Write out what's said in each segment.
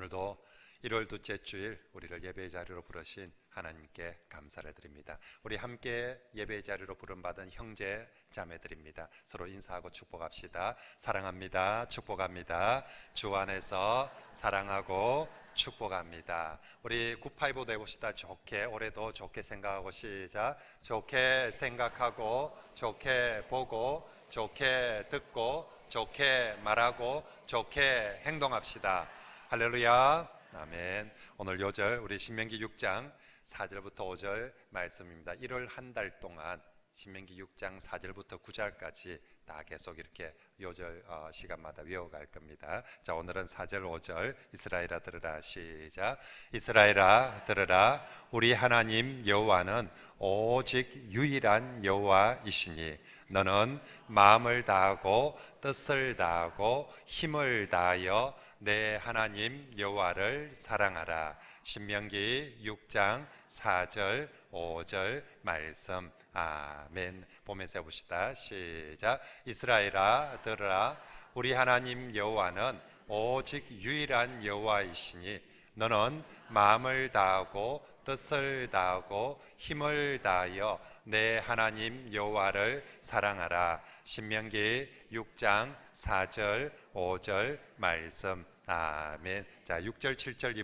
오늘도 1월 둘째 주일 우리를 예배의 자리로 부르신 하나님께 감사를 드립니다. 우리 함께 예배의 자리로 부름받은 형제 자매들입니다. 서로 인사하고 축복합시다. 사랑합니다. 축복합니다. 주 안에서 사랑하고 축복합니다. 우리 985도 해봅시다. 좋게, 올해도 좋게 생각하고 시작. 좋게 생각하고, 좋게 보고, 좋게 듣고, 좋게 말하고, 좋게 행동합시다. 할렐루야. 아멘. 오늘 요절 우리 신명기 6장 4절부터 5절 말씀입니다. 1월 한 달 동안 신명기 6장 4절부터 9절까지 다 계속 이렇게 요절 시간마다 외워갈 겁니다. 자, 오늘은 4절 5절 이스라엘아 들으라 시작. 이스라엘아 들으라 우리 하나님 여호와는 오직 유일한 여호와이시니 너는 마음을 다하고 뜻을 다하고 힘을 다하여 내 하나님 여호와를 사랑하라. 신명기 6장 4절 5절 말씀. 아멘. 보면서 해봅시다. 시작. 이스라엘아 들으라 우리 하나님 여호와는 오직 유일한 여호와이시니 너는 마음을 다하고 뜻을 다하고 힘을 다하여 내 하나님 여호와를 사랑하라. 신명기 6장 4절 5절 말씀. 아멘. 자, 6절 7절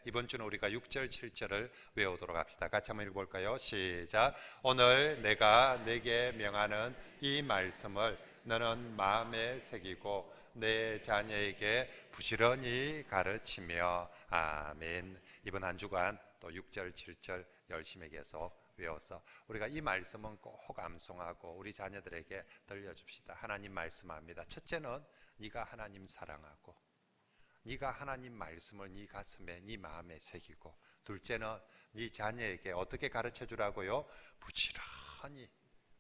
이번 주는 우리가 6절 7절을 외우도록 합시다. 같이 한번 읽어볼까요? 시작. 오늘 내가 내게 명하는 이 말씀을 너는 마음에 새기고 내 자녀에게 부지런히 가르치며. 아멘. 이번 한 주간 또 6절 7절 열심히 계속 외워서 우리가 이 말씀은 꼭 암송하고 우리 자녀들에게 들려줍시다. 하나님 말씀합니다. 첫째는 네가 하나님 사랑하고 네가 하나님 말씀을 네 가슴에 네 마음에 새기고, 둘째는 네 자녀에게 어떻게 가르쳐 주라고요?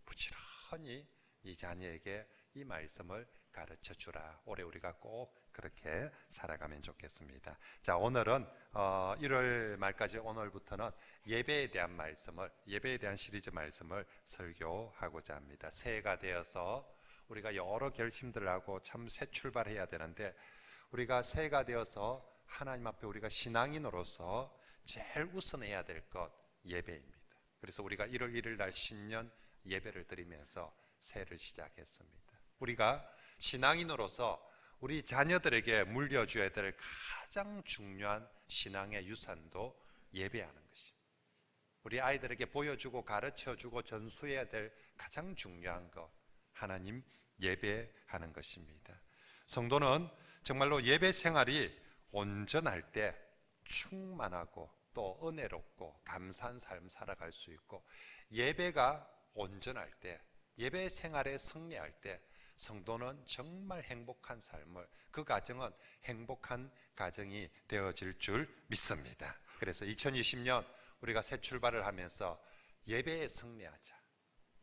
부지런히 네 자녀에게 이 말씀을 가르쳐 주라. 올해 우리가 꼭 그렇게 살아가면 좋겠습니다. 자, 오늘은 1월 말까지 오늘부터는 예배에 대한 시리즈 말씀을 설교하고자 합니다. 새해가 되어서 우리가 여러 결심들을 하고 참 새 출발해야 되는데, 우리가 새해가 되어서 하나님 앞에 우리가 신앙인으로서 제일 우선해야 될 것 예배입니다. 그래서 우리가 1월 1일 날 신년 예배를 드리면서 새해를 시작했습니다. 우리가 신앙인으로서 우리 자녀들에게 물려줘야 될 가장 중요한 신앙의 유산도 예배하는 것입니다. 우리 아이들에게 보여주고 가르쳐주고 전수해야 될 가장 중요한 것, 하나님 예배하는 것입니다. 성도는 정말로 예배 생활이 온전할 때 충만하고 또 은혜롭고 감사한 삶 살아갈 수 있고, 예배가 온전할 때, 예배 생활에 승리할 때 성도는 정말 행복한 삶을, 그 가정은 행복한 가정이 되어질 줄 믿습니다. 그래서 2020년 우리가 새 출발을 하면서 예배에 승리하자.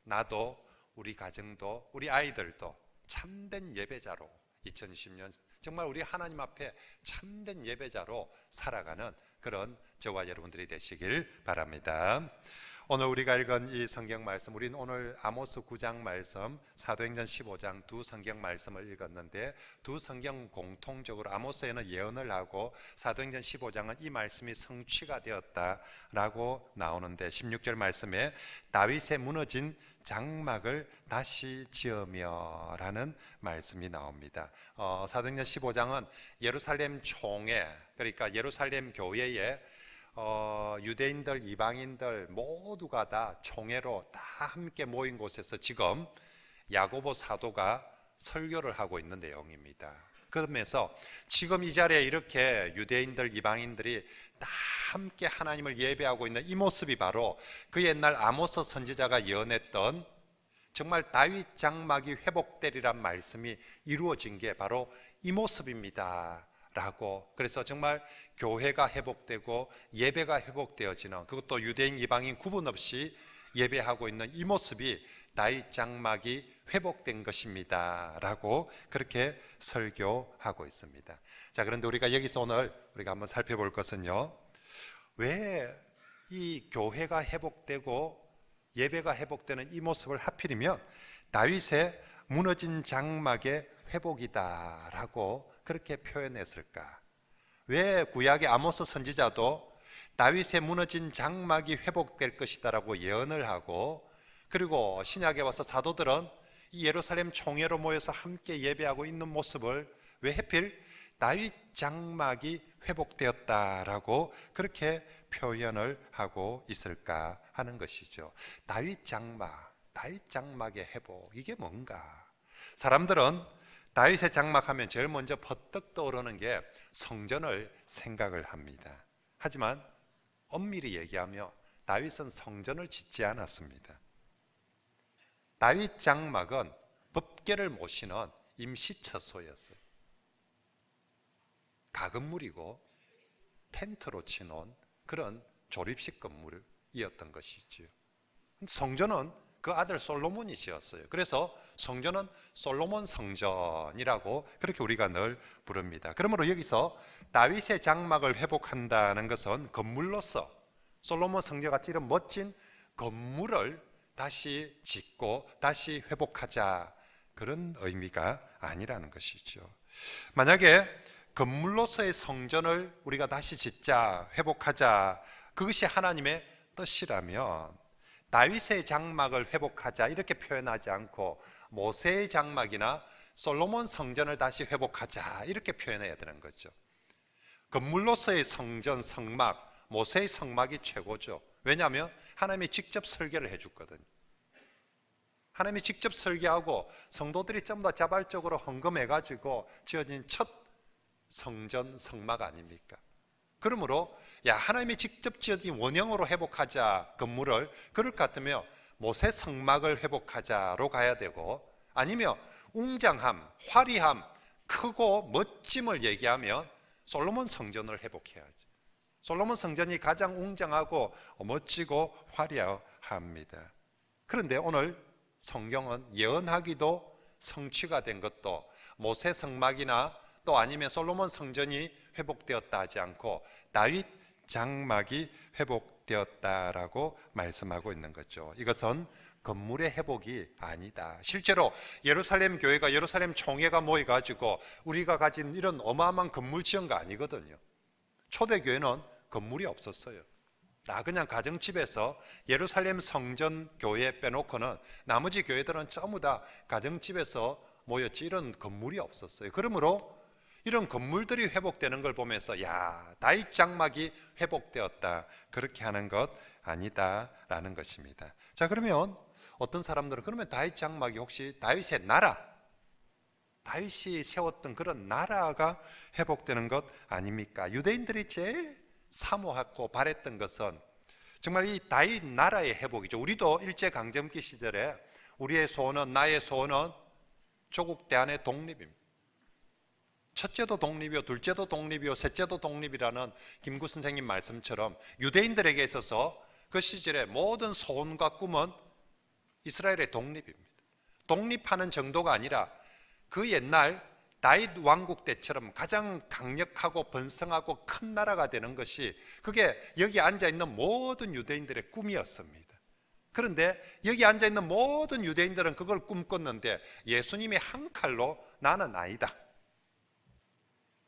나도 우리 가정도 우리 아이들도 참된 예배자로 2020년 정말 우리 하나님 앞에 참된 예배자로 살아가는 그런 저와 여러분들이 되시길 바랍니다. 오늘 우리가 읽은 이 성경 말씀, 우리는 오늘 아모스 9장 말씀, 사도행전 15장 두 성경 말씀을 읽었는데, 두 성경 공통적으로 아모스에는 예언을 하고 사도행전 15장은 이 말씀이 성취가 되었다라고 나오는데, 16절 말씀에 다윗의 무너진 장막을 다시 지으며 라는 말씀이 나옵니다. 사도행전 15장은 예루살렘 총회, 그러니까 예루살렘 교회에 유대인들, 이방인들 모두가 다 총회로 다 함께 모인 곳에서 지금 야고보 사도가 설교를 하고 있는 내용입니다. 그러면서 지금 이 자리에 이렇게 유대인들, 이방인들이 다 함께 하나님을 예배하고 있는 이 모습이 바로 그 옛날 아모스 선지자가 예언했던 정말 다윗 장막이 회복되리란 말씀이 이루어진 게 바로 이 모습입니다 라고. 그래서 정말 교회가 회복되고 예배가 회복되어지는, 그것도 유대인 이방인 구분 없이 예배하고 있는 이 모습이 다윗 장막이 회복된 것입니다 라고 그렇게 설교하고 있습니다. 자, 그런데 우리가 여기서 오늘 우리가 한번 살펴볼 것은요, 왜 이 교회가 회복되고 예배가 회복되는 이 모습을 하필이면 다윗의 무너진 장막의 회복이다라고 그렇게 표현했을까? 왜 구약의 아모스 선지자도 다윗의 무너진 장막이 회복될 것이다라고 예언을 하고, 그리고 신약에 와서 사도들은 이 예루살렘 총회로 모여서 함께 예배하고 있는 모습을 왜 하필 다윗 장막이 회복되었다라고 그렇게 표현을 하고 있을까 하는 것이죠. 다윗 장막의 회복, 이게 뭔가? 사람들은 다윗의 장막하면 제일 먼저 퍼뜩 떠오르는 게 성전을 생각을 합니다. 하지만 엄밀히 얘기하며 다윗은 성전을 짓지 않았습니다. 다윗 장막은 법궤를 모시는 임시처소였어요. 가건물이고 텐트로 치놓은 그런 조립식 건물이었던 것이지요. 성전은 그 아들 솔로몬이 지었어요. 그래서 성전은 솔로몬 성전이라고 그렇게 우리가 늘 부릅니다. 그러므로 여기서 다윗의 장막을 회복한다는 것은 건물로서 솔로몬 성전같이 이런 멋진 건물을 다시 짓고 다시 회복하자, 그런 의미가 아니라는 것이죠. 만약에 건물로서의 성전을 우리가 다시 짓자, 회복하자, 그것이 하나님의 뜻이라면 다윗의 장막을 회복하자 이렇게 표현하지 않고 모세의 장막이나 솔로몬 성전을 다시 회복하자 이렇게 표현해야 되는 거죠. 건물로서의 성전, 성막, 모세의 성막이 최고죠. 왜냐하면 하나님이 직접 설계를 해줬거든요. 하나님이 직접 설계하고 성도들이 전부 다 자발적으로 헌금해가지고 지어진 첫 성전, 성막 아닙니까? 그러므로 하나님이 직접 지어진 원형으로 회복하자 건물을, 그럴 것 같으면 모세 성막을 회복하자로 가야 되고, 아니면 웅장함, 화려함, 크고 멋짐을 얘기하면 솔로몬 성전을 회복해야죠. 솔로몬 성전이 가장 웅장하고 멋지고 화려합니다. 그런데 오늘 성경은 예언하기도 성취가 된 것도 모세 성막이나 또 아니면 솔로몬 성전이 회복되었다 하지 않고 다윗 장막이 회복되었다라고 말씀하고 있는 거죠. 이것은 건물의 회복이 아니다. 실제로 예루살렘 교회가, 예루살렘 총회가 모여가지고 우리가 가진 이런 어마어마한 건물 지은 거 아니거든요. 초대교회는 건물이 없었어요. 나 그냥 가정집에서 예루살렘 성전 교회 빼놓고는 나머지 교회들은 전부 다 가정집에서 모였지 이런 건물이 없었어요. 그러므로 이런 건물들이 회복되는 걸 보면서 다윗 장막이 회복되었다, 그렇게 하는 것 아니다라는 것입니다. 자, 그러면 어떤 사람들은 그러면 다윗 장막이 혹시 다윗의 나라, 다윗이 세웠던 그런 나라가 회복되는 것 아닙니까? 유대인들이 제일 사모하고 바랬던 것은 정말 이 다윗 나라의 회복이죠. 우리도 일제강점기 시절에 우리의 소원은, 나의 소원은 조국 대한의 독립입니다. 첫째도 독립이요, 둘째도 독립이요, 셋째도 독립이라는 김구 선생님 말씀처럼 유대인들에게 있어서 그 시절의 모든 소원과 꿈은 이스라엘의 독립입니다. 독립하는 정도가 아니라 그 옛날 다윗 왕국 때처럼 가장 강력하고 번성하고 큰 나라가 되는 것이, 그게 여기 앉아있는 모든 유대인들의 꿈이었습니다. 그런데 여기 앉아있는 모든 유대인들은 그걸 꿈꿨는데 예수님이 한 칼로 나는 아니다,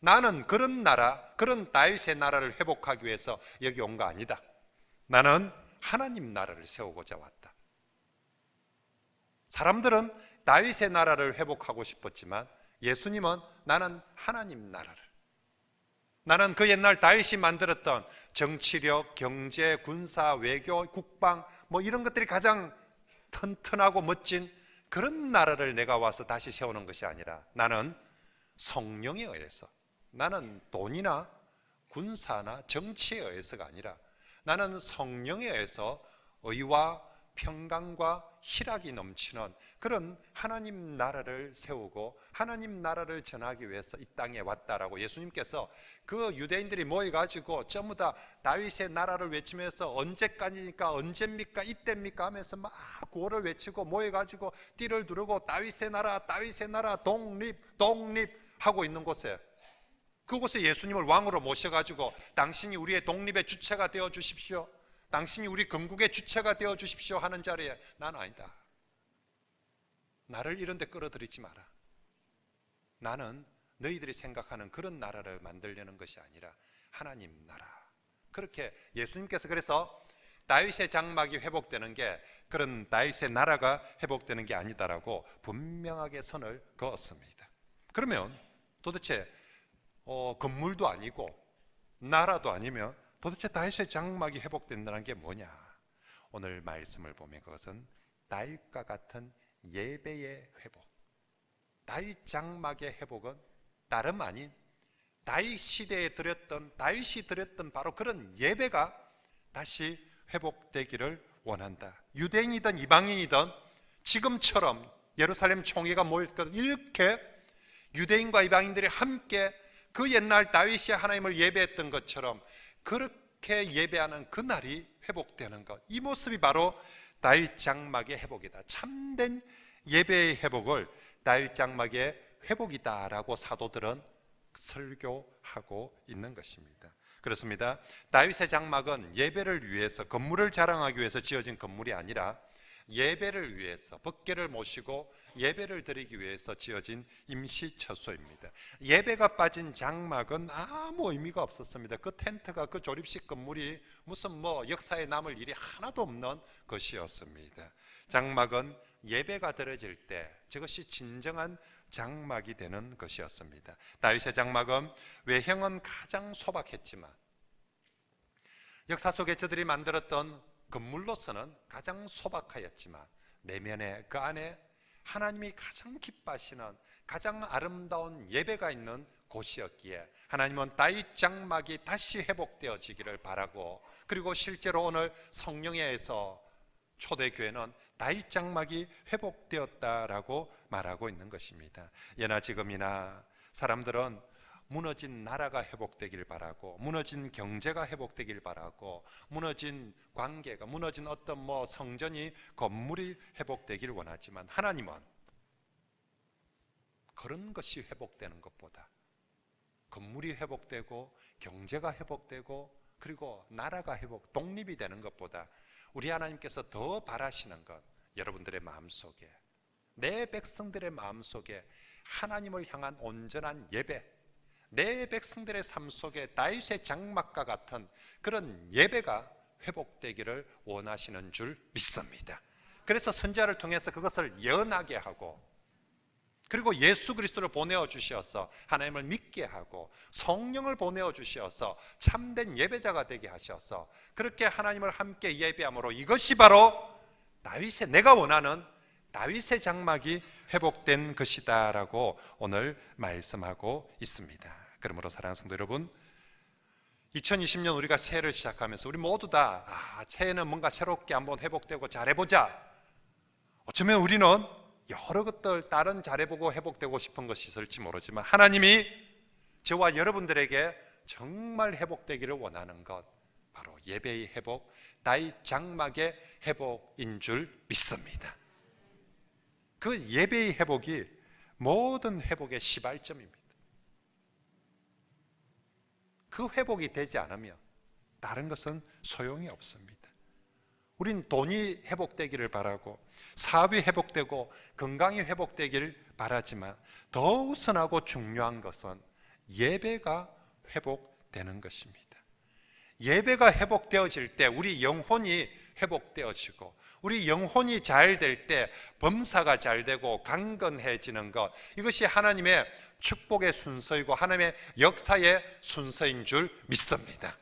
나는 그런 나라, 그런 다윗의 나라를 회복하기 위해서 여기 온 거 아니다, 나는 하나님 나라를 세우고자 왔다. 사람들은 다윗의 나라를 회복하고 싶었지만 예수님은 나는 하나님 나라를, 나는 그 옛날 다윗이 만들었던 정치력, 경제, 군사, 외교, 국방 이런 것들이 가장 튼튼하고 멋진 그런 나라를 내가 와서 다시 세우는 것이 아니라 나는 성령에 의해서, 나는 돈이나 군사나 정치에 의해서가 아니라 나는 성령에 의해서 의와 평강과 희락이 넘치는 그런 하나님 나라를 세우고 하나님 나라를 전하기 위해서 이 땅에 왔다라고 예수님께서 그 유대인들이 모여가지고 전부 다 다윗의 나라를 외치면서 언제까지니까, 언제입니까, 이때입니까 하면서 막 구호를 외치고 모여가지고 띠를 두르고 다윗의 나라, 다윗의 나라, 독립, 독립 하고 있는 곳에, 그곳에 예수님을 왕으로 모셔가지고 당신이 우리의 독립의 주체가 되어 주십시오, 당신이 우리 건국의 주체가 되어 주십시오 하는 자리에 난 아니다, 나를 이런 데 끌어들이지 마라, 나는 너희들이 생각하는 그런 나라를 만들려는 것이 아니라 하나님 나라. 그렇게 예수님께서 그래서 다윗의 장막이 회복되는 게 그런 다윗의 나라가 회복되는 게 아니다라고 분명하게 선을 그었습니다. 그러면 도대체 건물도 아니고 나라도 아니면 도대체 다윗의 장막이 회복된다는 게 뭐냐? 오늘 말씀을 보면 그것은 다윗과 같은 예배의 회복, 다윗 장막의 회복은 다름 아닌 다윗 시대에 다윗이 드렸던 바로 그런 예배가 다시 회복되기를 원한다. 유대인이든 이방인이든 지금처럼 예루살렘 총회가 모였거든. 이렇게 유대인과 이방인들이 함께 그 옛날 다윗이 하나님을 예배했던 것처럼 그렇게 예배하는 그 날이 회복되는 것, 이 모습이 바로 다윗 장막의 회복이다. 참된 예배의 회복을 다윗 장막의 회복이다라고 사도들은 설교하고 있는 것입니다. 그렇습니다. 다윗의 장막은 예배를 위해서, 건물을 자랑하기 위해서 지어진 건물이 아니라 예배를 위해서, 법궤를 모시고 예배를 드리기 위해서 지어진 임시처소입니다. 예배가 빠진 장막은 아무 의미가 없었습니다. 그 텐트가, 그 조립식 건물이 무슨 역사에 남을 일이 하나도 없는 것이었습니다. 장막은 예배가 드려질 때 저것이 진정한 장막이 되는 것이었습니다. 다윗의 장막은 외형은 가장 소박했지만 역사 속에 저들이 만들었던 건물로서는 가장 소박하였지만 내면에, 그 안에 하나님이 가장 기뻐하시는 가장 아름다운 예배가 있는 곳이었기에 하나님은 다윗 장막이 다시 회복되어지기를 바라고, 그리고 실제로 오늘 성령회에서 초대교회는 다윗 장막이 회복되었다라고 말하고 있는 것입니다. 예나 지금이나 사람들은 무너진 나라가 회복되길 바라고, 무너진 경제가 회복되길 바라고, 무너진 관계가, 무너진 어떤 성전이, 건물이 회복되길 원하지만 하나님은 그런 것이 회복되는 것보다 건물이 회복되고 경제가 회복되고 그리고 나라가 독립이 되는 것보다 우리 하나님께서 더 바라시는 것, 여러분들의 마음속에, 내 백성들의 마음속에 하나님을 향한 온전한 예배, 내 백성들의 삶 속에 다윗의 장막과 같은 그런 예배가 회복되기를 원하시는 줄 믿습니다. 그래서 선지자를 통해서 그것을 예언하게 하고, 그리고 예수 그리스도를 보내어 주셔서 하나님을 믿게 하고, 성령을 보내어 주셔서 참된 예배자가 되게 하셔서 그렇게 하나님을 함께 예배함으로 이것이 바로 다윗의, 내가 원하는 다윗의 장막이 회복된 것이다라고 오늘 말씀하고 있습니다. 그러므로 사랑하는 성도 여러분, 2020년 우리가 새해를 시작하면서 우리 모두 다 새해는 뭔가 새롭게 한번 회복되고 잘해보자. 어쩌면 우리는 여러 것들 다른 잘해보고 회복되고 싶은 것이 있을지 모르지만 하나님이 저와 여러분들에게 정말 회복되기를 원하는 것, 바로 예배의 회복, 다윗 장막의 회복인 줄 믿습니다. 그 예배의 회복이 모든 회복의 시발점입니다. 그 회복이 되지 않으면 다른 것은 소용이 없습니다. 우린 돈이 회복되기를 바라고, 사업이 회복되고 건강이 회복되기를 바라지만 더 우선하고 중요한 것은 예배가 회복되는 것입니다. 예배가 회복되어질 때 우리 영혼이 회복되어지고, 우리 영혼이 잘 될 때 범사가 잘 되고 강건해지는 것, 이것이 하나님의 축복의 순서이고 하나님의 역사의 순서인 줄 믿습니다.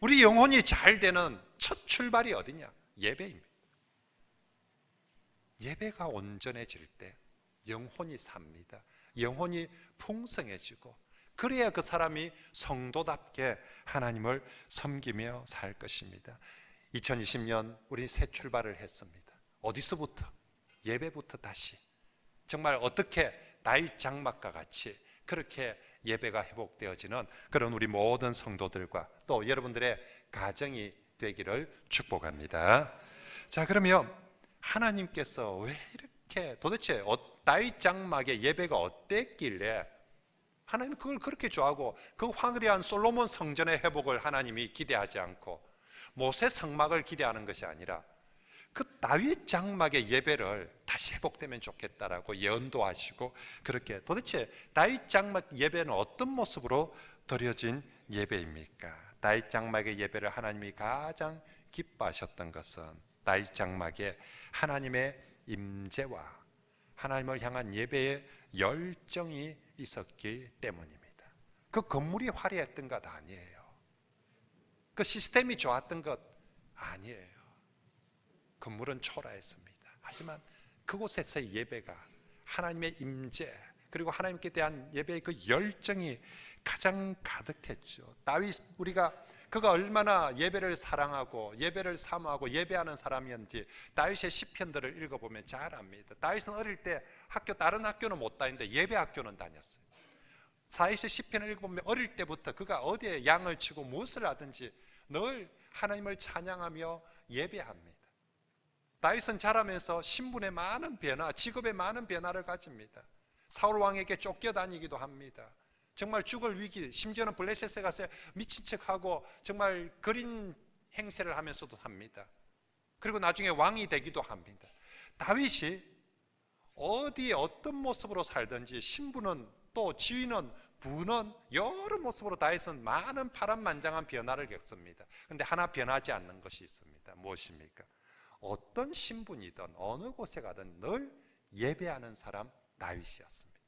우리 영혼이 잘 되는 첫 출발이 어디냐? 예배입니다. 예배가 온전해질 때 영혼이 삽니다. 영혼이 풍성해지고, 그래야 그 사람이 성도답게 하나님을 섬기며 살 것입니다. 2020년 우리 새 출발을 했습니다. 어디서부터? 예배부터 다시 정말 어떻게 다윗 장막과 같이 그렇게 예배가 회복되어지는 그런 우리 모든 성도들과 또 여러분들의 가정이 되기를 축복합니다. 자, 그러면 하나님께서 왜 이렇게 도대체 다윗 장막의 예배가 어땠길래 하나님이 그걸 그렇게 좋아하고 그 화려한 솔로몬 성전의 회복을 하나님이 기대하지 않고 모세 성막을 기대하는 것이 아니라 그 다윗 장막의 예배를 다시 회복되면 좋겠다라고 예언도 하시고, 그렇게 도대체 다윗 장막 예배는 어떤 모습으로 드려진 예배입니까? 다윗 장막의 예배를 하나님이 가장 기뻐하셨던 것은 다윗 장막에 하나님의 임재와 하나님을 향한 예배의 열정이 있었기 때문입니다. 그 건물이 화려했던 것 아니에요. 그 시스템이 좋았던 것 아니에요. 건물은 초라했습니다. 하지만 그곳에서의 예배가 하나님의 임재, 그리고 하나님께 대한 예배의 그 열정이 가장 가득했죠. 다윗, 그가 얼마나 예배를 사랑하고 예배를 사모하고 예배하는 사람이었는지 다윗의 시편들을 읽어보면 잘 압니다. 다윗은 어릴 때 다른 학교는 못 다니는데 예배 학교는 다녔어요. 다윗의 시편을 읽어보면 어릴 때부터 그가 어디에 양을 치고 무엇을 하든지 늘 하나님을 찬양하며 예배합니다. 다윗은 자라면서 신분의 많은 변화, 직업의 많은 변화를 가집니다. 사울 왕에게 쫓겨다니기도 합니다. 정말 죽을 위기, 심지어는 블레셋에 가서 미친 척하고 정말 거린 행세를 하면서도 합니다. 그리고 나중에 왕이 되기도 합니다. 다윗이 어디에 어떤 모습으로 살든지 신분은 또 지위는 부는 여러 모습으로 다윗은 많은 파란만장한 변화를 겪습니다. 그런데 하나 변하지 않는 것이 있습니다. 무엇입니까? 어떤 신분이든 어느 곳에 가든 늘 예배하는 사람 다윗이었습니다.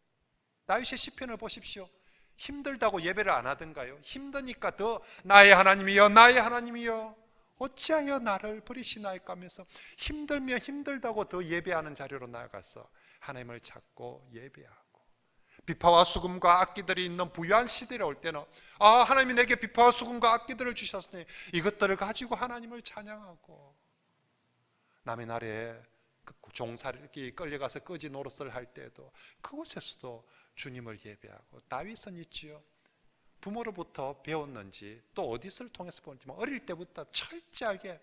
다윗의 시편을 보십시오. 힘들다고 예배를 안 하던가요? 힘드니까 더 나의 하나님이여 나의 하나님이여 어찌하여 나를 버리시나이까 하면서 힘들면 힘들다고 더 예배하는 자리로 나아가서 하나님을 찾고 예배하고, 비파와 수금과 악기들이 있는 부유한 시대에 올 때는 하나님이 내게 비파와 수금과 악기들을 주셨으니 이것들을 가지고 하나님을 찬양하고, 남의 나라에 종살이 끌려가서 거지 노릇을 할 때도 그곳에서도 주님을 예배하고, 다윗은 있지요. 부모로부터 배웠는지 또 어디서를 통해서 보는지 어릴 때부터 철저하게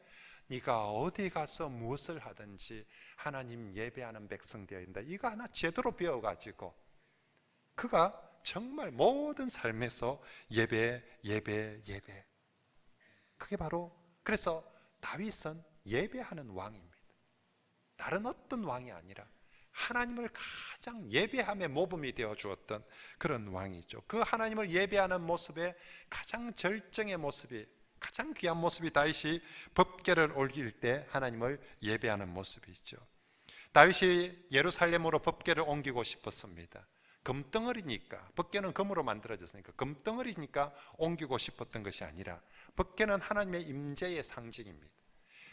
네가 어디 가서 무엇을 하든지 하나님 예배하는 백성 되어야 된다, 이거 하나 제대로 배워가지고 그가 정말 모든 삶에서 예배. 그게 바로, 그래서 다윗은 예배하는 왕입니다. 다른 어떤 왕이 아니라 하나님을 가장 예배함의 모범이 되어 주었던 그런 왕이죠. 그 하나님을 예배하는 모습의 가장 절정의 모습이, 가장 귀한 모습이 다윗이 법궤를 옮길 때 하나님을 예배하는 모습이죠. 다윗이 예루살렘으로 법궤를 옮기고 싶었습니다. 금덩어리니까, 법궤는 금으로 만들어졌으니까 금덩어리니까 옮기고 싶었던 것이 아니라, 법궤는 하나님의 임재의 상징입니다.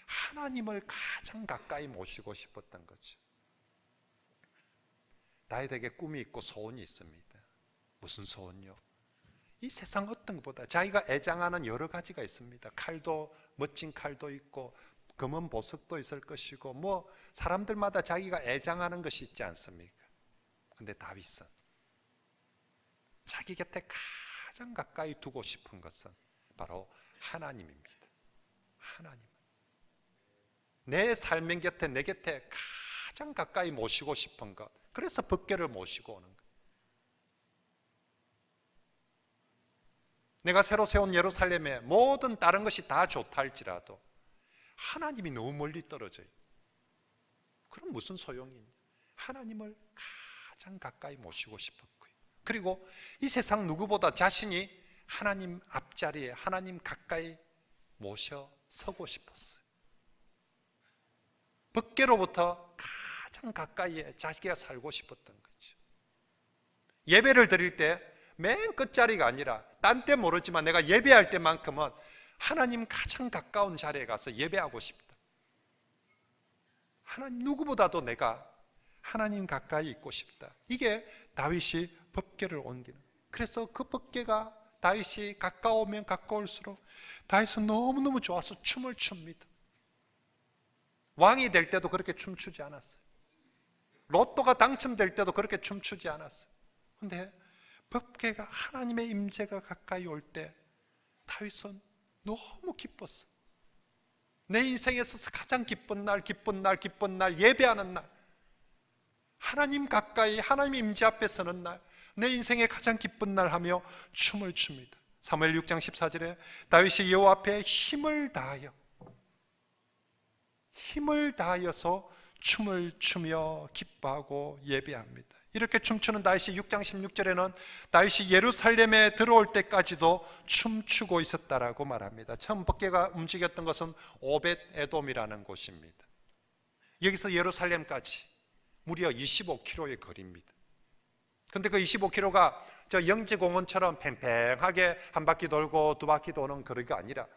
하나님을 가장 가까이 모시고 싶었던 거죠. 다윗에게 꿈이 있고 소원이 있습니다. 무슨 소원요? 이 세상 어떤 것보다 자기가 애장하는 여러 가지가 있습니다. 칼도, 멋진 칼도 있고 금은 보석도 있을 것이고 사람들마다 자기가 애장하는 것이 있지 않습니까? 그런데 다윗은 자기 곁에 가장 가까이 두고 싶은 것은 바로 하나님입니다. 하나님, 내 삶의 곁에, 내 곁에 가장 가까이 모시고 싶은 것, 그래서 법궤를 모시고 오는 것. 내가 새로 세운 예루살렘에 모든 다른 것이 다 좋다 할지라도 하나님이 너무 멀리 떨어져요. 그럼 무슨 소용이 있냐? 하나님을 가장 가까이 모시고 싶었고요. 그리고 이 세상 누구보다 자신이 하나님 앞자리에, 하나님 가까이 모셔 서고 싶었어요. 법궤로부터 가장 가까이에 자기가 살고 싶었던 거죠. 예배를 드릴 때 맨 끝자리가 아니라, 딴 때 모르지만 내가 예배할 때만큼은 하나님 가장 가까운 자리에 가서 예배하고 싶다. 하나님 누구보다도 내가 하나님 가까이 있고 싶다. 이게 다윗이 법궤를 옮기는. 그래서 그 법궤가 다윗이 가까우면 가까울수록 다윗은 너무너무 좋아서 춤을 춥니다. 왕이 될 때도 그렇게 춤추지 않았어요. 로또가 당첨될 때도 그렇게 춤추지 않았어요. 그런데 법궤가, 하나님의 임재가 가까이 올 때 다윗은 너무 기뻤어. 내 인생에 있어서 가장 기쁜 날, 예배하는 날, 하나님 가까이, 하나님 임재 앞에 서는 날, 내 인생의 가장 기쁜 날 하며 춤을 춥니다. 사무엘 6장 14절에 다윗이 여호와 앞에 힘을 다하여 힘을 다하여서 춤을 추며 기뻐하고 예배합니다. 이렇게 춤추는 다윗이 6장 16절에는 다윗이 예루살렘에 들어올 때까지도 춤추고 있었다라고 말합니다. 처음 법궤가 움직였던 것은 오벳 에돔이라는 곳입니다. 여기서 예루살렘까지 무려 25km의 거리입니다. 근데 그 25km가 저 영지공원처럼 팽팽하게 한 바퀴 돌고 두 바퀴 도는 거리가 아니라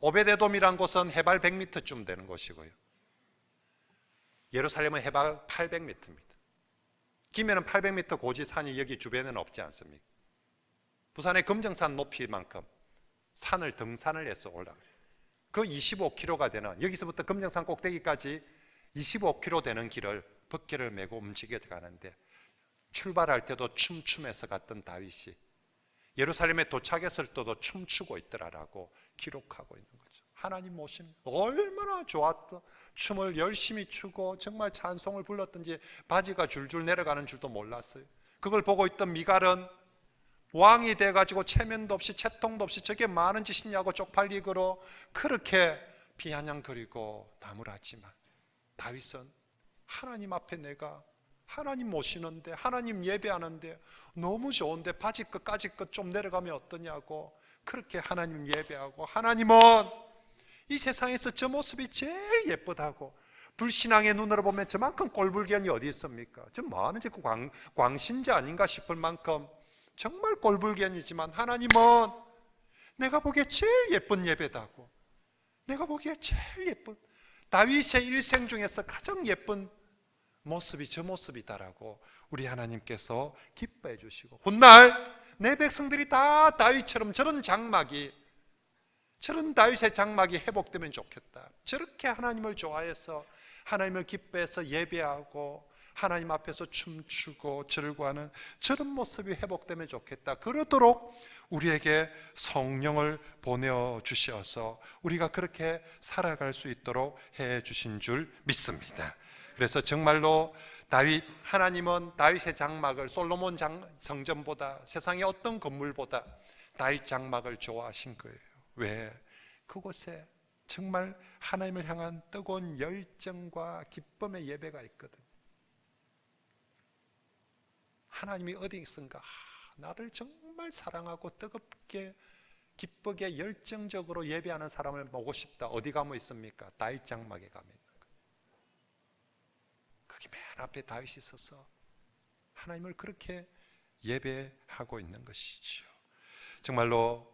오벳 에돔이란 곳은 해발 100m쯤 되는 곳이고요. 예루살렘은 해발 800m입니다. 길면은 800m 고지산이 여기 주변에는 없지 않습니까? 부산의 금정산 높이만큼 산을 등산을 해서 올라가요. 그 25km가 되는, 여기서부터 금정산 꼭대기까지 25km 되는 길을 법궤를 메고 움직여 가는데, 출발할 때도 춤추면서 갔던 다윗이 예루살렘에 도착했을 때도 춤추고 있더라라고 기록하고 있는 거죠. 하나님 모심 얼마나 좋았던, 춤을 열심히 추고 정말 찬송을 불렀던지 바지가 줄줄 내려가는 줄도 몰랐어요. 그걸 보고 있던 미갈은 왕이 돼가지고 체면도 없이 채통도 없이 저게 많은 짓이냐고 쪽팔리고 그렇게 비아냥거리고 나무랐지만, 다윗은 하나님 앞에 내가 하나님 모시는데, 하나님 예배하는데 너무 좋은데 바지 끝까지 끝 좀 내려가면 어떠냐고 그렇게 하나님 예배하고, 하나님은 이 세상에서 저 모습이 제일 예쁘다고, 불신앙의 눈으로 보면 저만큼 꼴불견이 어디 있습니까? 저 뭐하는 지 광신자 아닌가 싶을 만큼 정말 꼴불견이지만, 하나님은 내가 보기에 제일 예쁜 예배다고, 내가 보기에 제일 예쁜, 다윗의 일생 중에서 가장 예쁜 모습이 저 모습이다라고 우리 하나님께서 기뻐해 주시고, 훗날 내 백성들이 다 다윗처럼 저런 다윗의 장막이 회복되면 좋겠다, 저렇게 하나님을 좋아해서 하나님을 기뻐해서 예배하고 하나님 앞에서 춤추고 즐거워하는 저런 모습이 회복되면 좋겠다, 그러도록 우리에게 성령을 보내주셔서 우리가 그렇게 살아갈 수 있도록 해 주신 줄 믿습니다. 그래서 정말로 하나님은 다윗의 장막을, 솔로몬 성전보다, 세상의 어떤 건물보다 다윗 장막을 좋아하신 거예요. 왜? 그곳에 정말 하나님을 향한 뜨거운 열정과 기쁨의 예배가 있거든. 하나님이 어디 있은가? 나를 정말 사랑하고 뜨겁게 기쁘게 열정적으로 예배하는 사람을 보고 싶다. 어디 가면 있습니까? 다윗 장막에 가면 있는 거예요. 거기 맨 앞에 다윗이 서서 하나님을 그렇게 예배하고 있는 것이죠. 정말로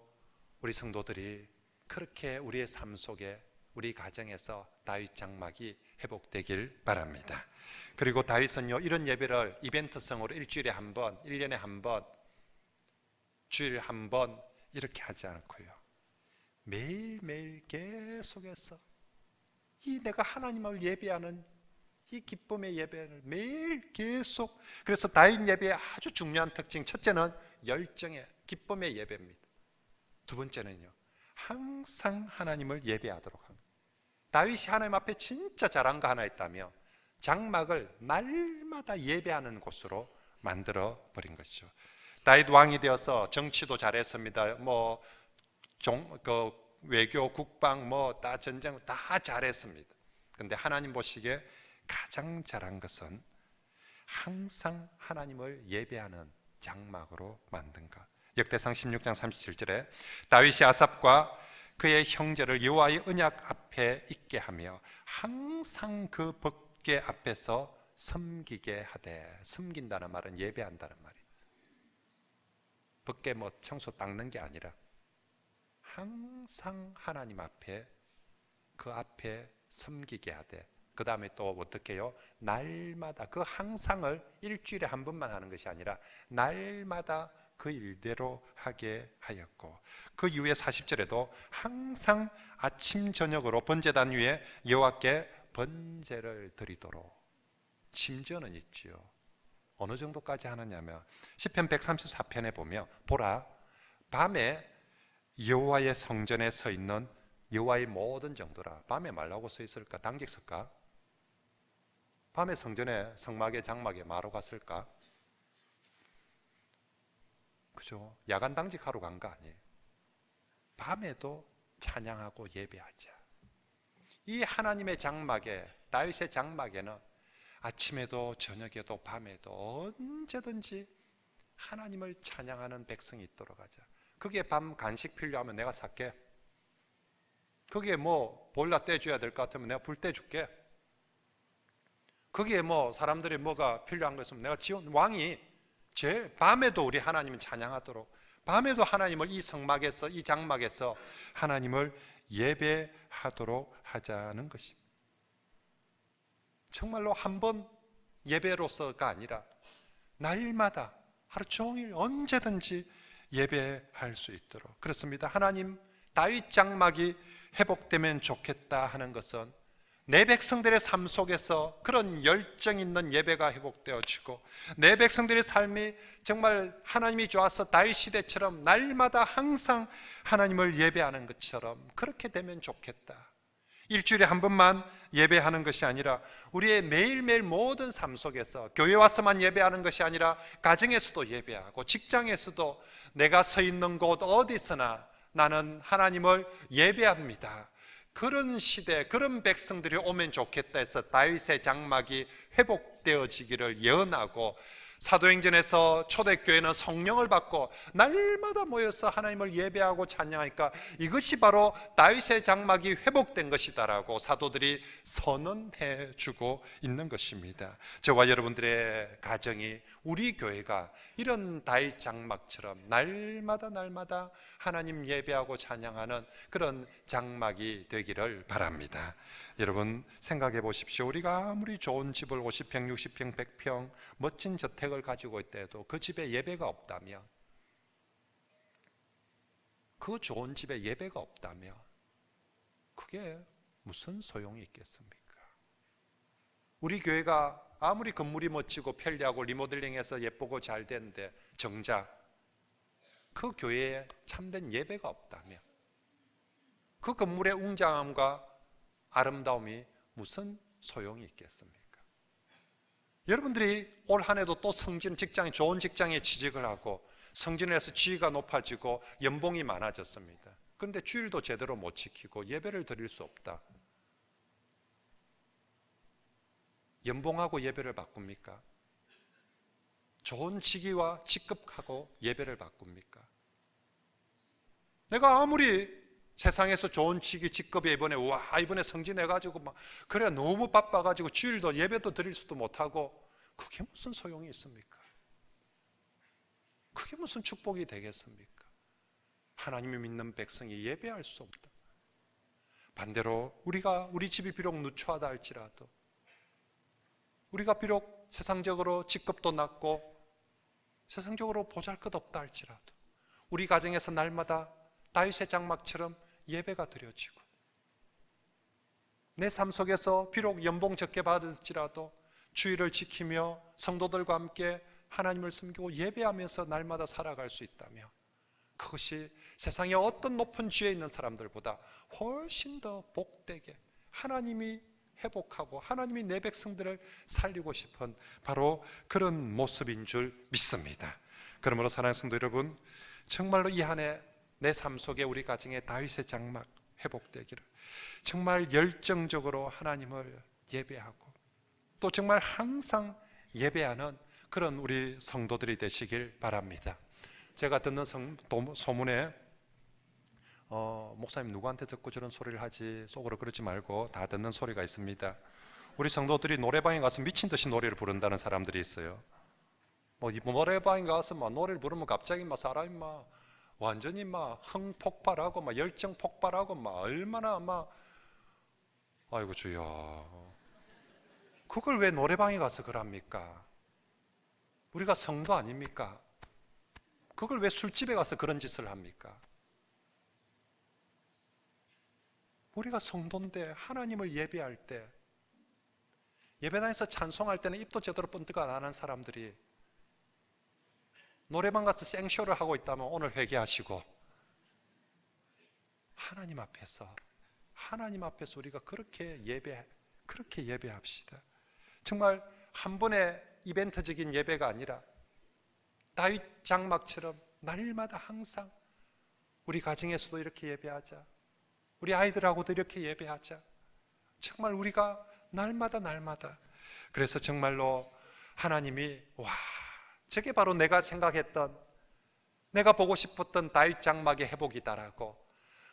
우리 성도들이 그렇게 우리의 삶 속에, 우리 가정에서 다윗 장막이 회복되길 바랍니다. 그리고 다윗은요, 이런 예배를 이벤트성으로 일주일에 한 번, 1년에 한 번, 주일에 한 번 이렇게 하지 않고요, 매일매일 계속해서 이 내가 하나님을 예배하는 이 기쁨의 예배를 매일 계속, 그래서 다윗 예배의 아주 중요한 특징, 첫째는 열정의 기쁨의 예배입니다. 두 번째는요, 항상 하나님을 예배하도록 합니다. 다윗이 하나님 앞에 진짜 잘한 거 하나 있다며 장막을 날마다 예배하는 곳으로 만들어 버린 것이죠. 다윗 왕이 되어서 정치도 잘했습니다. 외교, 국방, 다 전쟁 다 잘했습니다. 그런데 하나님 보시기에 가장 잘한 것은 항상 하나님을 예배하는 장막으로 만든 것. 역대상 16장 37절에 다윗이 아삽과 그의 형제를 여호와의 언약 앞에 있게 하며 항상 그 법궤 앞에서 섬기게 하되, 섬긴다는 말은 예배한다는 말이에요. 법궤 청소 닦는 게 아니라 항상 하나님 앞에, 그 앞에 섬기게 하되, 그 다음에 또 어떻게 해요? 날마다, 그 항상을 일주일에 한 번만 하는 것이 아니라 날마다 그 일대로 하게 하였고, 그 이후에 40절에도 항상 아침 저녁으로 번제단 위에 여호와께 번제를 드리도록, 심지어는 있지요. 어느 정도까지 하느냐면 시편 134편에 보면, 보라, 밤에 여호와의 성전에 서 있는 여호와의 모든 정도라. 밤에 말라고 서 있을까? 당직 설까? 밤에 성전에, 성막에, 장막에 마로 갔을까? 그죠? 야간 당직하러 간 거 아니에요. 밤에도 찬양하고 예배하자. 이 하나님의 장막에, 다윗의 장막에는 아침에도 저녁에도 밤에도 언제든지 하나님을 찬양하는 백성이 있도록 하자. 그게 밤 간식 필요하면 내가 살게. 그게 뭐 보일러 떼줘야 될 것 같으면 내가 불 떼줄게. 그게 뭐 사람들이 뭐가 필요한 거 있으면 내가 왕이 밤에도 우리 하나님을 찬양하도록, 밤에도 하나님을 이 성막에서, 이 장막에서 하나님을 예배하도록 하자는 것입니다. 정말로 한 번 예배로서가 아니라 날마다 하루 종일 언제든지 예배할 수 있도록. 그렇습니다. 하나님, 다윗 장막이 회복되면 좋겠다 하는 것은 내 백성들의 삶 속에서 그런 열정 있는 예배가 회복되어지고, 내 백성들의 삶이 정말 하나님이 좋아서 다윗 시대처럼 날마다 항상 하나님을 예배하는 것처럼 그렇게 되면 좋겠다. 일주일에 한 번만 예배하는 것이 아니라 우리의 매일매일 모든 삶 속에서, 교회 와서만 예배하는 것이 아니라 가정에서도 예배하고, 직장에서도 내가 서 있는 곳 어디서나 나는 하나님을 예배합니다. 그런 시대, 그런 백성들이 오면 좋겠다 해서 다윗의 장막이 회복되어지기를 예언하고, 사도행전에서 초대교회는 성령을 받고 날마다 모여서 하나님을 예배하고 찬양하니까 이것이 바로 다윗의 장막이 회복된 것이다라고 사도들이 선언해 주고 있는 것입니다. 저와 여러분들의 가정이, 우리 교회가 이런 다윗 장막처럼 날마다 하나님 예배하고 찬양하는 그런 장막이 되기를 바랍니다. 여러분 생각해 보십시오. 우리가 아무리 좋은 집을 50평, 60평, 100평 멋진 저택을 가지고 있더라도 그 집에 예배가 없다면, 그 좋은 집에 예배가 없다면 그게 무슨 소용이 있겠습니까? 우리 교회가 아무리 건물이 멋지고 편리하고 리모델링해서 예쁘고 잘 되는데 정작 그 교회에 참된 예배가 없다면 그 건물의 웅장함과 아름다움이 무슨 소용이 있겠습니까? 여러분들이 올 한 해도 또 성진, 직장이 좋은 직장에 취직을 하고 성진을 해서 지위가 높아지고 연봉이 많아졌습니다. 그런데 주일도 제대로 못 지키고 예배를 드릴 수 없다. 연봉하고 예배를 바꿉니까? 좋은 직위와 직급하고 예배를 바꿉니까? 내가 아무리 세상에서 좋은 직위, 직급에 이번에 성진해가지고 막 그래 너무 바빠가지고 주일도 예배도 드릴 수도 못하고, 그게 무슨 소용이 있습니까? 그게 무슨 축복이 되겠습니까? 하나님을 믿는 백성이 예배할 수 없다. 반대로 우리 집이 비록 누추하다 할지라도, 우리가 비록 세상적으로 직급도 낮고 세상적으로 보잘것없다 할지라도 우리 가정에서 날마다 다윗의 장막처럼 예배가 드려지고, 내 삶 속에서 비록 연봉 적게 받을지라도 주일을 지키며 성도들과 함께 하나님을 섬기고 예배하면서 날마다 살아갈 수 있다면, 그것이 세상의 어떤 높은 지위에 있는 사람들보다 훨씬 더 복되게 하나님이 회복하고 하나님이 내 백성들을 살리고 싶은 바로 그런 모습인 줄 믿습니다. 그러므로 사랑하는 성도 여러분, 정말로 이 한 해 내 삶 속에 우리 가정에 다윗의 장막 회복되기를, 정말 열정적으로 하나님을 예배하고 또 정말 항상 예배하는 그런 우리 성도들이 되시길 바랍니다. 제가 듣는 소문에 목사님 누구한테 듣고 저런 소리를 하지, 속으로 그러지 말고 다 듣는 소리가 있습니다. 우리 성도들이 노래방에 가서 미친 듯이 노래를 부른다는 사람들이 있어요. 노래방에 가서 막 노래를 부르면 갑자기 막 사람이 막 완전히 막 흥폭발하고 막 열정 폭발하고 막 얼마나 막, 아이고 주여, 그걸 왜 노래방에 가서 그럽니까? 우리가 성도 아닙니까? 그걸 왜 술집에 가서 그런 짓을 합니까? 우리가 성도인데 하나님을 예배할 때, 예배당에서 찬송할 때는 입도 제대로 번뜩 안 하는 사람들이 노래방 가서 생쇼를 하고 있다면 오늘 회개하시고 하나님 앞에서 우리가 그렇게 예배합시다. 정말 한 번의 이벤트적인 예배가 아니라 다윗 장막처럼 날마다 항상 우리 가정에서도 이렇게 예배하자, 우리 아이들하고도 이렇게 예배하자, 정말 우리가 날마다 그래서 정말로 하나님이 저게 바로 내가 생각했던, 내가 보고 싶었던 다윗 장막의 회복이다라고,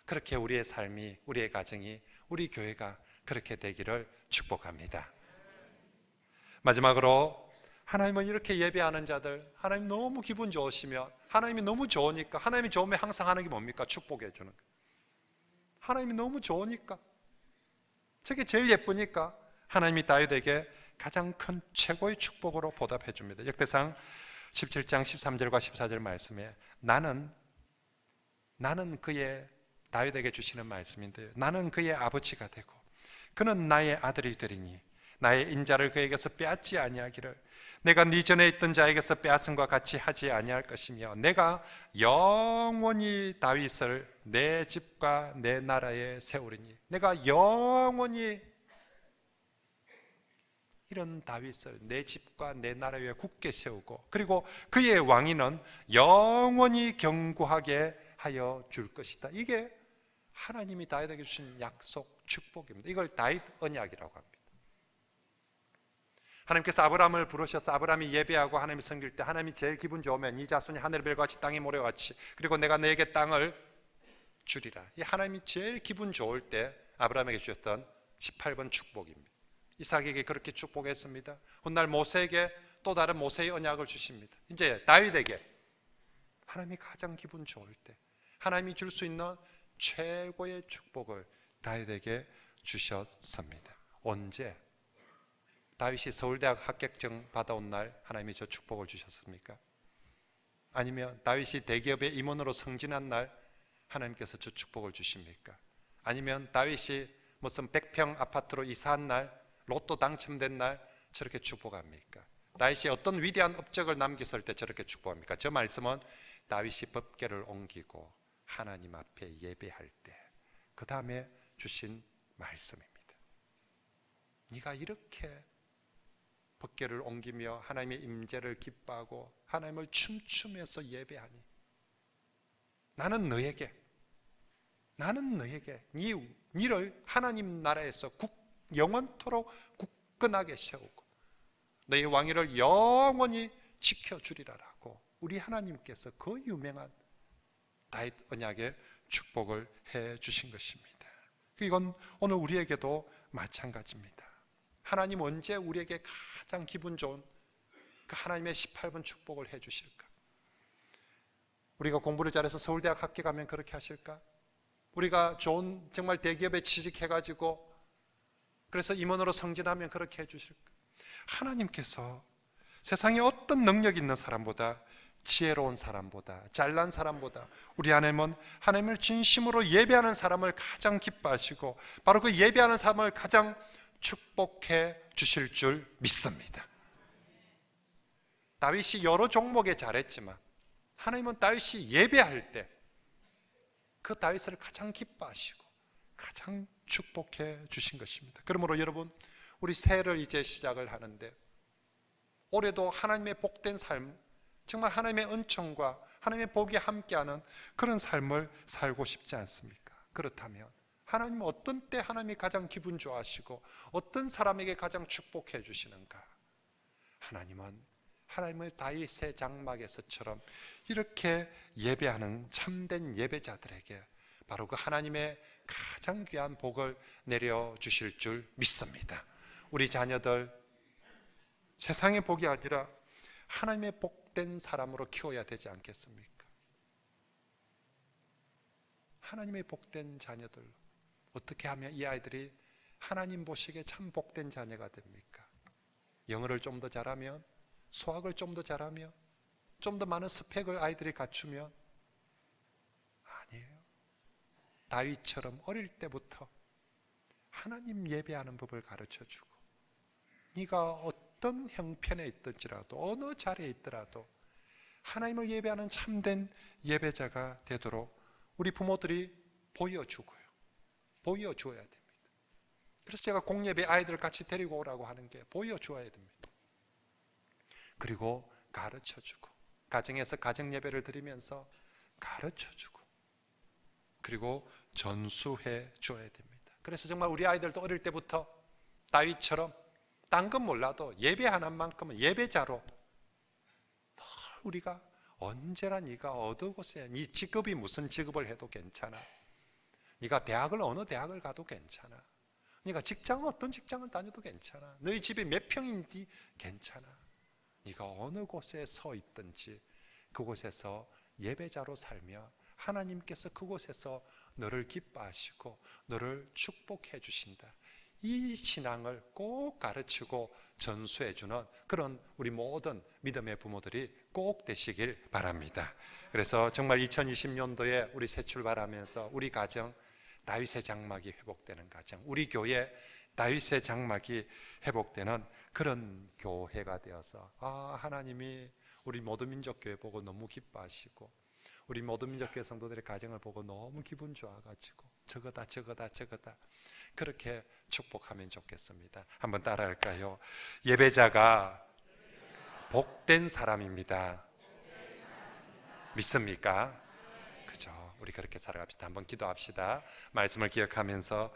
그렇게 우리의 삶이, 우리의 가정이, 우리 교회가 그렇게 되기를 축복합니다. 마지막으로 하나님은 이렇게 예배하는 자들, 하나님 너무 기분 좋으시면, 하나님이 너무 좋으니까, 하나님이 좋으면 항상 하는 게 뭡니까? 축복해 주는 거예요. 하나님이 너무 좋으니까, 저게 제일 예쁘니까 하나님이 다윗에게 가장 큰 최고의 축복으로 보답해 줍니다. 역대상 17장 13절과 14절 말씀에 나는 그의, 다윗에게 주시는 말씀인데요, 나는 그의 아버지가 되고 그는 나의 아들이 되리니 나의 인자를 그에게서 빼앗지 아니하기를 내가 네 전에 있던 자에게서 빼앗음과 같이 하지 아니할 것이며 내가 영원히 다윗을 내 집과 내 나라에 세우리니, 내가 영원히 이런 다윗을 내 집과 내 나라 위에 굳게 세우고, 그리고 그의 왕위는 영원히 견고하게 하여 줄 것이다. 이게 하나님이 다윗에게 주신 약속, 축복입니다. 이걸 다윗 언약이라고 합니다. 하나님께서 아브라함을 부르셔서 아브라함이 예배하고 하나님을 섬길 때 하나님이 제일 기분 좋으면 네 자손이 하늘의 별과 같이 땅의 모래와 같이, 그리고 내가 너에게 땅을 주리라. 이 하나님이 제일 기분 좋을 때 아브라함에게 주셨던 18번 축복입니다. 이삭에게 그렇게 축복했습니다. 훗날 모세에게 또 다른 모세의 언약을 주십니다. 이제 다윗에게 하나님이 가장 기분 좋을 때 하나님이 줄 수 있는 최고의 축복을 다윗에게 주셨습니다. 언제? 다윗이 서울대학 합격증 받아온 날 하나님이 저 축복을 주셨습니까? 아니면 다윗이 대기업의 임원으로 승진한 날 하나님께서 저 축복을 주십니까? 아니면 다윗이 무슨 100평 아파트로 이사한 날, 로또 당첨된 날 저렇게 축복합니까? 다윗이 어떤 위대한 업적을 남겼을 때 저렇게 축복합니까? 저 말씀은 다윗이 법궤를 옮기고 하나님 앞에 예배할 때 그 다음에 주신 말씀입니다. 네가 이렇게 법궤를 옮기며 하나님의 임재를 기뻐하고 하나님을 춤추면서 예배하니 나는 너에게 니를 하나님 나라에서 영원토록 굳건하게 세우고 너의 왕위를 영원히 지켜주리라라고 우리 하나님께서 그 유명한 다윗 언약의 축복을 해 주신 것입니다. 이건 오늘 우리에게도 마찬가지입니다. 하나님 언제 우리에게 가장 기분 좋은 그 하나님의 18번 축복을 해 주실까? 우리가 공부를 잘해서 서울대학 합격하면 그렇게 하실까? 우리가 좋은 정말 대기업에 취직해가지고 그래서 임원으로 승진하면 그렇게 해 주실까? 하나님께서 세상에 어떤 능력 있는 사람보다, 지혜로운 사람보다, 잘난 사람보다 우리 하나님은 하나님을 진심으로 예배하는 사람을 가장 기뻐하시고 바로 그 예배하는 사람을 가장 축복해 주실 줄 믿습니다. 다윗이 여러 종목에 잘했지만 하나님은 다윗이 예배할 때 그 다윗을 가장 기뻐하시고 가장 축복해 주신 것입니다. 그러므로 여러분, 우리 새해를 이제 시작을 하는데 올해도 하나님의 복된 삶, 정말 하나님의 은총과 하나님의 복이 함께하는 그런 삶을 살고 싶지 않습니까? 그렇다면 하나님은 어떤 때 하나님이 가장 기분 좋아하시고 어떤 사람에게 가장 축복해 주시는가? 하나님은 하나님의 다윗의 장막에서처럼 이렇게 예배하는 참된 예배자들에게 바로 그 하나님의 가장 귀한 복을 내려주실 줄 믿습니다. 우리 자녀들 세상의 복이 아니라 하나님의 복된 사람으로 키워야 되지 않겠습니까? 하나님의 복된 자녀들, 어떻게 하면 이 아이들이 하나님 보시기에 참 복된 자녀가 됩니까? 영어를 좀 더 잘하면, 수학을 좀 더 잘하면, 좀 더 많은 스펙을 아이들이 갖추면? 아니에요. 다윗처럼 어릴 때부터 하나님 예배하는 법을 가르쳐주고 네가 어떤 형편에 있든지라도 어느 자리에 있더라도 하나님을 예배하는 참된 예배자가 되도록 우리 부모들이 보여주어야 됩니다. 그래서 제가 공예배 아이들 같이 데리고 오라고 하는 게 보여줘야 됩니다. 그리고 가르쳐주고 가정에서 가정예배를 드리면서 가르쳐주고 그리고 전수해 줘야 됩니다. 그래서 정말 우리 아이들도 어릴 때부터 다윗처럼 딴 건 몰라도 예배 하나만큼은 예배자로 늘 우리가 언제나 네가 어느 곳에 네 직업이 무슨 직업을 해도 괜찮아. 네가 대학을 어느 대학을 가도 괜찮아. 네가 직장은 어떤 직장을 다녀도 괜찮아. 너희 집이 몇 평인지 괜찮아. 네가 어느 곳에 서 있든지 그곳에서 예배자로 살며 하나님께서 그곳에서 너를 기뻐하시고 너를 축복해 주신다. 이 신앙을 꼭 가르치고 전수해 주는 그런 우리 모든 믿음의 부모들이 꼭 되시길 바랍니다. 그래서 정말 2020년도에 우리 새 출발하면서 우리 가정 다윗의 장막이 회복되는 가정, 우리 교회 다윗의 장막이 회복되는 그런 교회가 되어서 하나님이 우리 모든 민족교회 보고 너무 기뻐하시고 우리 모든 민족교회 성도들의 가정을 보고 너무 기분 좋아가지고 저거다 그렇게 축복하면 좋겠습니다. 한번 따라할까요? 예배자가 복된 사람입니다. 믿습니까? 그죠? 우리 그렇게 살아갑시다. 한번 기도합시다. 말씀을 기억하면서